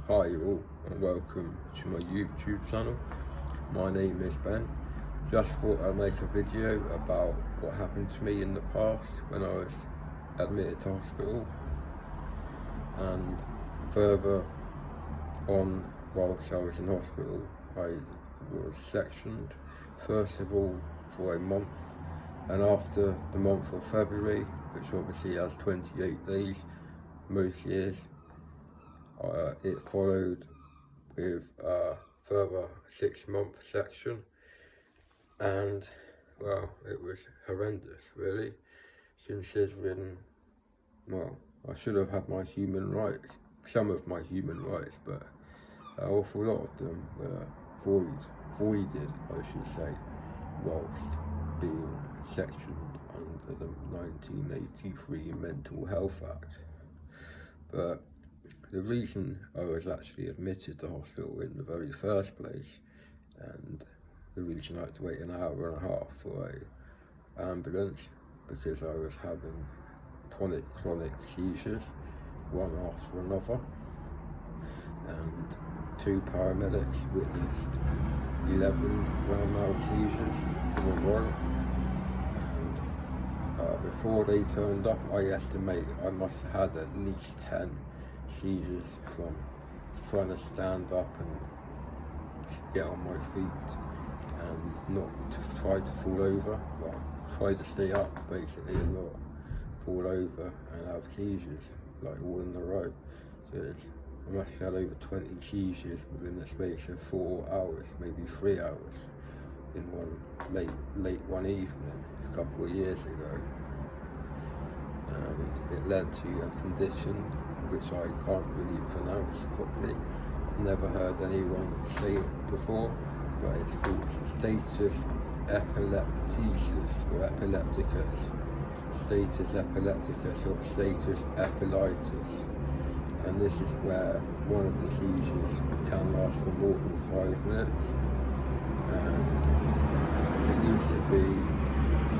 Hi all, and welcome to my YouTube channel. My name is Ben. Just thought I'd make a video about what happened to me in the past when I was admitted to hospital, and further on whilst I was in hospital I was sectioned, first of all for a month, and after the month of February, which obviously has 28 days most years, it followed with a further 6-month section, and well, it was horrendous really, considering, well, I should have had my human rights, some of my human rights, but an awful lot of them were voided, I should say, whilst being sectioned under the 1983 Mental Health Act. But the reason I was actually admitted to hospital in the very first place, and the reason I had to wait an hour and a half for an ambulance, because I was having tonic-clonic seizures, one after another, and 2 paramedics witnessed 11 grand mal seizures in a row. And before they turned up, I estimate I must have had at least 10 seizures from trying to stand up and get on my feet and not to try to fall over, well, try to stay up basically and not fall over and have seizures like all in a row. Because I must have had over 20 seizures within the space of 4 hours, maybe 3 hours, in one late one evening a couple of years ago. And it led to a condition which I can't really pronounce properly. I've never heard anyone say it before, but it's called status epilepticus or epilepticus, status epilepticus or status epilepticus. And this is where one of the seizures can last for more than 5 minutes. And it used to be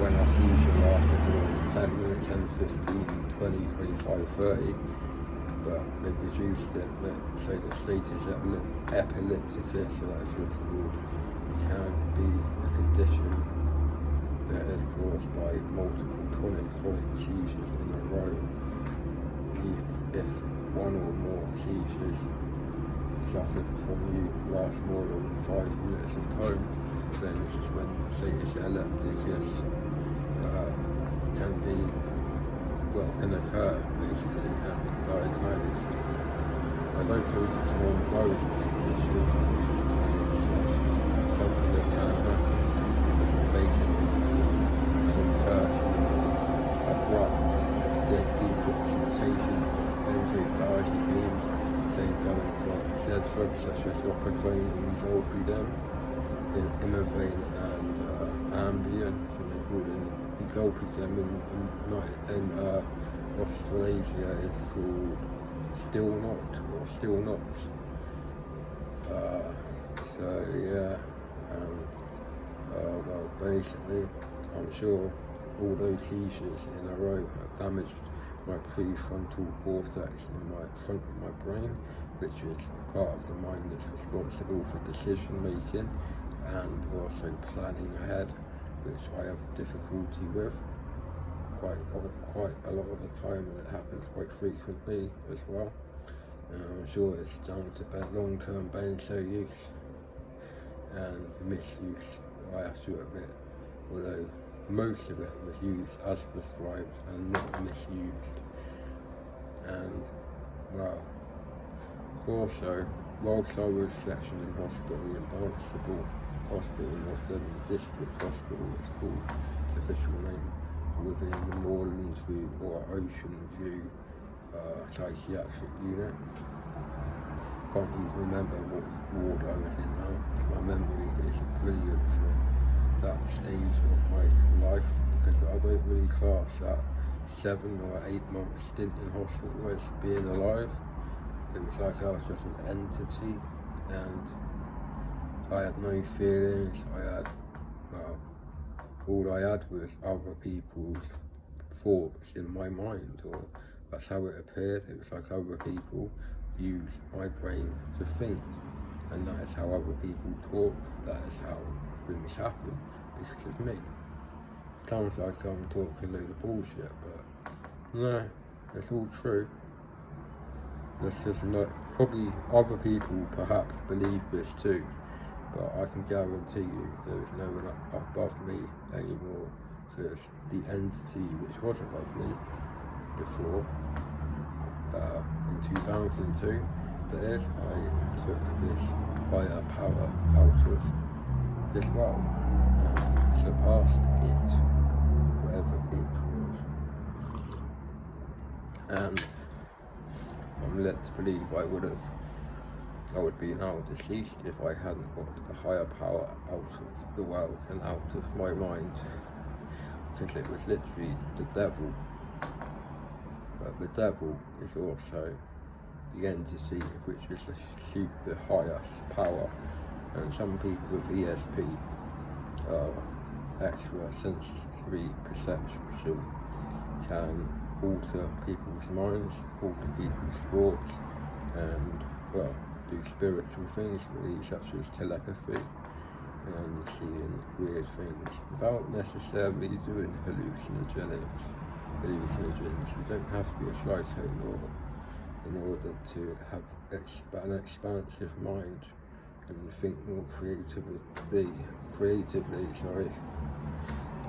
when a seizure lasted more than 10 minutes and 15, 20, 25, 30. But they've reduced it, so the status epilepticus, so that's what it's called, can be a condition that is caused by multiple tonic-clonic seizures in a row. If one or more seizures suffered from you last more than 5 minutes of time, then this is when the status epilepticus can occur basically and be diagnosed. I don't think it's an ongoing condition, and it's just something that can happen basically from Turkey, abrupt detoxification of benzo-diazepines, say going from said drugs such as Zopiclone and Imovane and Ambien, from they call it Zopiclone in Australasia is called still not. So yeah, well, basically, I'm sure all those seizures in a row have damaged my prefrontal cortex in my front of my brain, which is part of the mind that's responsible for decision making and also planning ahead, which I have difficulty with quite a lot of the time, and it happens quite frequently as well. I'm sure it's down to long-term benzo use and misuse, I have to admit, although most of it was used as prescribed and not misused. And well, also, whilst I was sectioned in hospital in Barnstable Hospital, North London District Hospital, it's called, its official name, within the Moorlands View or Ocean View Psychiatric Unit. Can't even remember what ward I was in now, because my memory isn't brilliant from that stage of my life, because I don't really class that 7 or 8 month stint in hospital as being alive. It was like I was just an entity, and I had no feelings. All I had was other people's thoughts in my mind, or that's how it appeared. It was like other people use my brain to think, and that is how other people talk, that is how things happen because of me. Sounds like I'm talking a load of bullshit, but no, it's all true. It's just not, probably other people perhaps believe this too, but I can guarantee you there is no one above me anymore, because the entity which was above me before, in 2002, that is, I took this higher power out of this world and surpassed it, wherever it was. And I'm led to believe I would be now deceased if I hadn't got the higher power out of the world and out of my mind, because it was literally the devil. But the devil is also the entity which is the highest power, and some people with ESP, extra sensory perception, can alter people's minds, alter people's thoughts, and, well, do spiritual things really, such as telepathy and seeing weird things without necessarily doing hallucinogens. You don't have to be a psycho in order to have an expansive mind and think more creatively,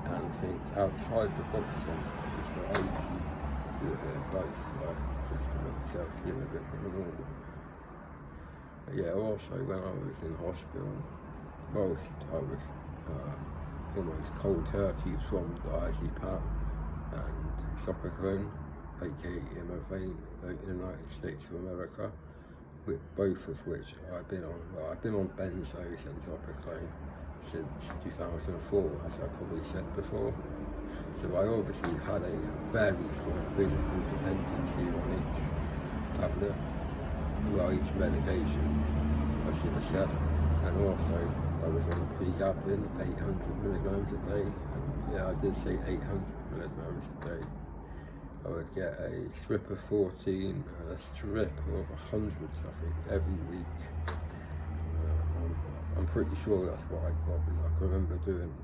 and think outside the box sometimes. But I do a bit of both, like, just to make myself seem a bit more normal. But yeah, also when I was in hospital, whilst I was almost cold turkey from Diazepam and Zopiclone, aka Imovane, in the United States of America, with both of which I've been on. Well, I've been on benzos and Zopiclone since 2004, as I probably said before. So I obviously had a very strong physical dependency on each tablet, well, each medication, I should have said. And also, I was on Pregabs 800 milligrams a day, and yeah, I did say 800 milligrams a day. I would get a strip of 14 and a strip of 100, I think, every week. I'm pretty sure that's what I got, because I can remember doing.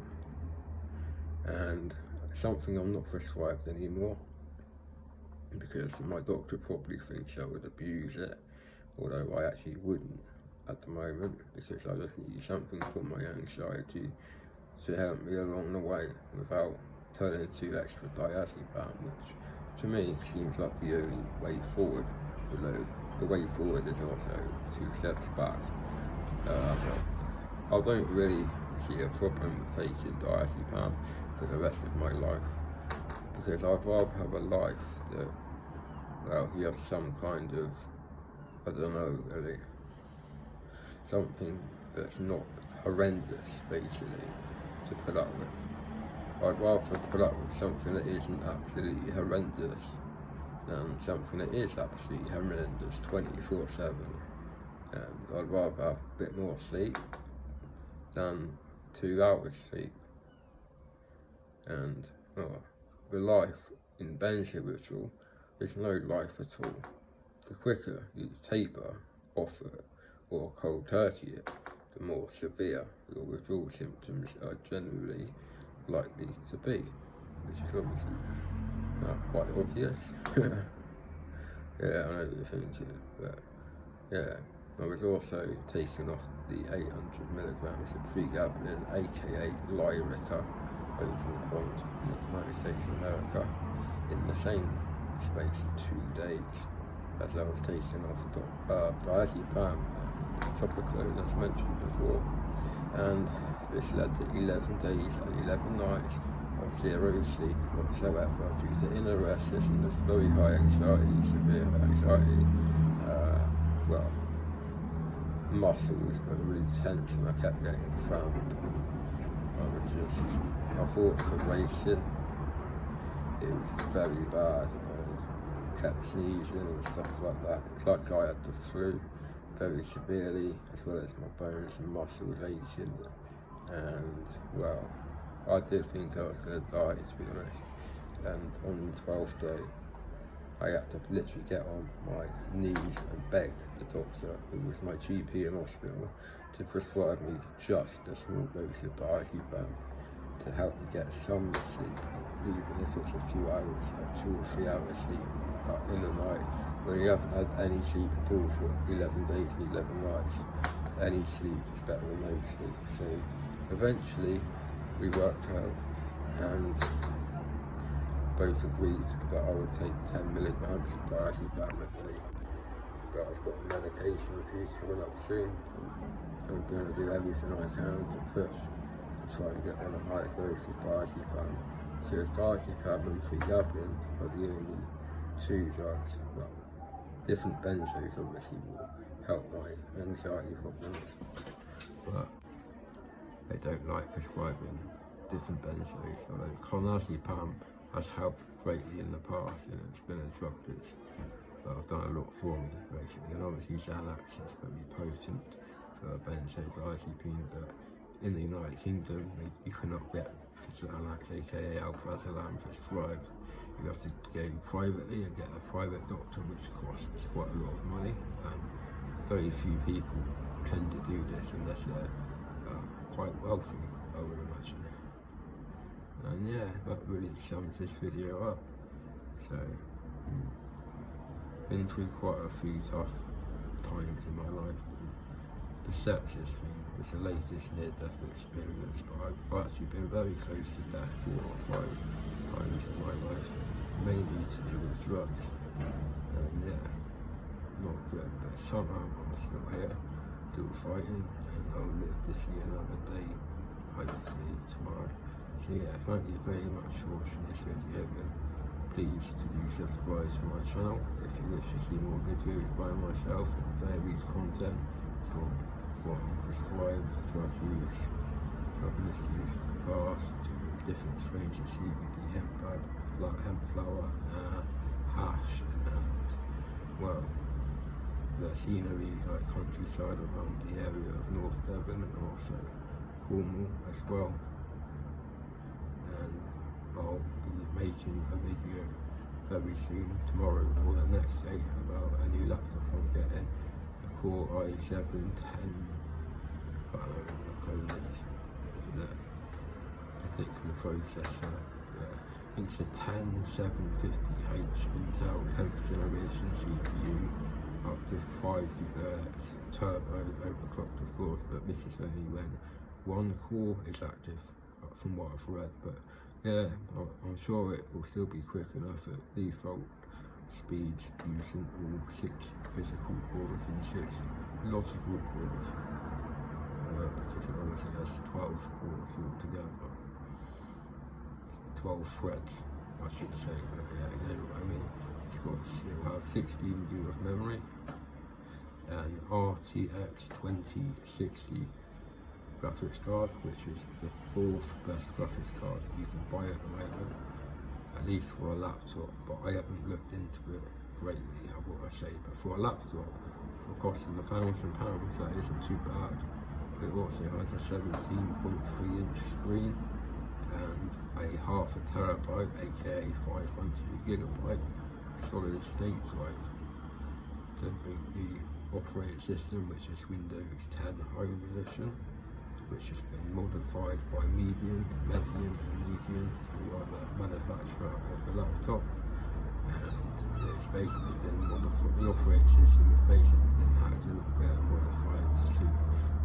And something I'm not prescribed anymore, because my doctor probably thinks I would abuse it, although I actually wouldn't at the moment, because I just need something for my anxiety to help me along the way without turning to extra diazepam, which to me seems like the only way forward, although the way forward is also 2 steps back. I don't really see a problem with taking diazepam for the rest of my life, because I'd rather have a life that, well, you have some kind of, I don't know really, something that's not horrendous basically to put up with. I'd rather put up with something that isn't absolutely horrendous than something that is absolutely horrendous 24/7. And I'd rather have a bit more sleep than 2 hours sleep. And the life in benzo withdrawal, there's no life at all. The quicker you taper off it or cold turkey it, the more severe your withdrawal symptoms are generally likely to be, which is obviously quite obvious. Yeah, I know what you're thinking, but yeah, I was also taking off the 800 milligrams of Pregabalin, aka Lyrica, over in the United States of America, in the same space of 2 days, as I was taking off Diazepam and Zopiclone, as mentioned before, and this led to 11 days and 11 nights of zero sleep whatsoever due to inner restlessness, very high anxiety, severe anxiety, well, muscles were really tense and I kept getting cramped, and my thoughts were racing. It was very bad. I kept sneezing and stuff like that. It's like I had the flu very severely, as well as my bones and muscles aching. And well, I did think I was going to die, to be honest. And on the 12th day, I had to literally get on my knees and beg the doctor, who was my GP in hospital, to prescribe me just a small dose of Diazepam to help me get some sleep, even if it's a few hours, like 2 or 3 hours sleep in the night, when you haven't had any sleep at all for 11 days and 11 nights. Any sleep is better than no sleep. So eventually we worked out and both agreed that I would take 10 milligrams of Diazepam a day. But I've got a medication review coming up soon. I'm going to do everything I can to push and try and get on a higher dose of Diazepam. Because Diazepam and Pregabalin are the only two drugs, well, different benzos obviously will help my anxiety problems, but they don't like prescribing different benzos, although clonazepam has helped greatly in the past, and it's been a drug that's done a lot for me basically. And obviously Xanax is very potent for a benzodiazepine, but in the United Kingdom you cannot get Xanax, aka abruptly, prescribed. You have to go privately and get a private doctor, which costs quite a lot of money, and very few people tend to do this unless they're quite wealthy, I would imagine. And yeah, that really sums this video up. So, been through quite a few tough times in my life. The sepsis thing was the latest near-death experience, but I've actually been very close to death 4 or 5 times in my life, mainly to do with drugs. And yeah, not good, but somehow I'm still here, still fighting, and I'll live to see another day, hopefully tomorrow. So yeah, thank you very much for watching this video, and please do subscribe to my channel if you wish to see more videos by myself and varied content from what I'm prescribed, drug use, drug misuse in the past, to different strains of CBD, hemp flower, hash, and well, the scenery, like countryside around the area of North Devon and also Cornwall as well. And I'll be making a video very soon, tomorrow or the next day, about a new laptop I'm getting, a Core i7-10, I don't know what the code is for the particular processor. I think it's a 10750H Intel 10th generation CPU, up to 5 GHz, turbo, overclocked of course, but this is only when one core is active, from what I've read. But yeah, I'm sure it will still be quick enough at default speeds using all 6 physical cores and 6 logical cores, because it obviously has 12 cores altogether, 12 threads I should say, but yeah, you know what I mean. It'll have 16 GB of memory, and RTX 2060 graphics card, which is the 4th best graphics card you can buy at the moment, at least for a laptop. But I haven't looked into it greatly, I will say. But for a laptop, for costing £1,000, that isn't too bad. It also has a 17.3-inch screen and a ½ terabyte, aka 512 GB solid state drive to boot the operating system, which is Windows 10 Home Edition, which has been modified by Medium, who are the manufacturer of the laptop, and it's basically been modified. The operating system has basically been hacked a little bit and modified to suit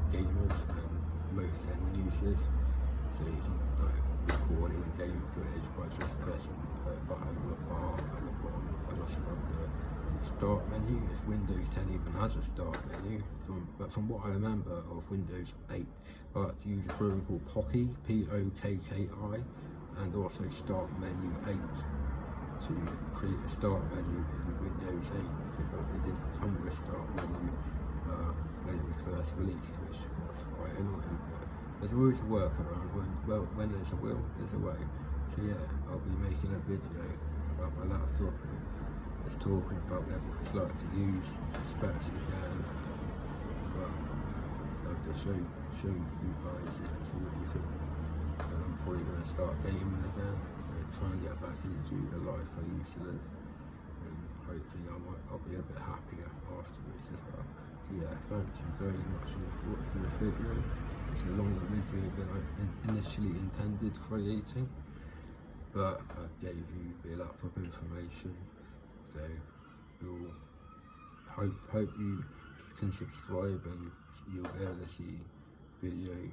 gamers and most end users, so you can record in-game footage by just pressing a button on the bar at the bottom. I also have the start menu, if Windows 10 even has a start menu, but from what I remember of Windows 8, I like to use a program called Pocky, P-O-K-K-I, and also Start Menu 8 to create a start menu in Windows 8, because it didn't come with a start menu when it was first released, which was quite annoying. But there's always a workaround. When there's a will, there's a way. So yeah, I'll be making a video about my laptop and just talking about what it's like to use the specs again. Well, I'll just show you guys it and see what you think. And I'm probably going to start gaming again and try and get back into the life I used to live. And hopefully I'll be a bit happier afterwards as well. So yeah, thank you very much for watching this video. It's a longer video than I initially intended creating, but I gave you a lot of information, so you'll hope you can subscribe and you'll be able to see videos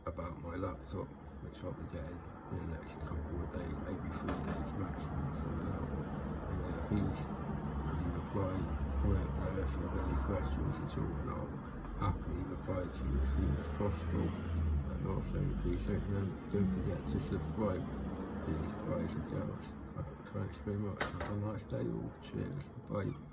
about my laptop, which I'll be getting in the next couple of days, maybe 3 days maximum from now. And please reply, comment below if you have any questions at all, and I'll happily reply to you as soon as possible. And also please don't forget to subscribe, please guys and girls. Thanks very much. Have a nice day all. Cheers. Bye.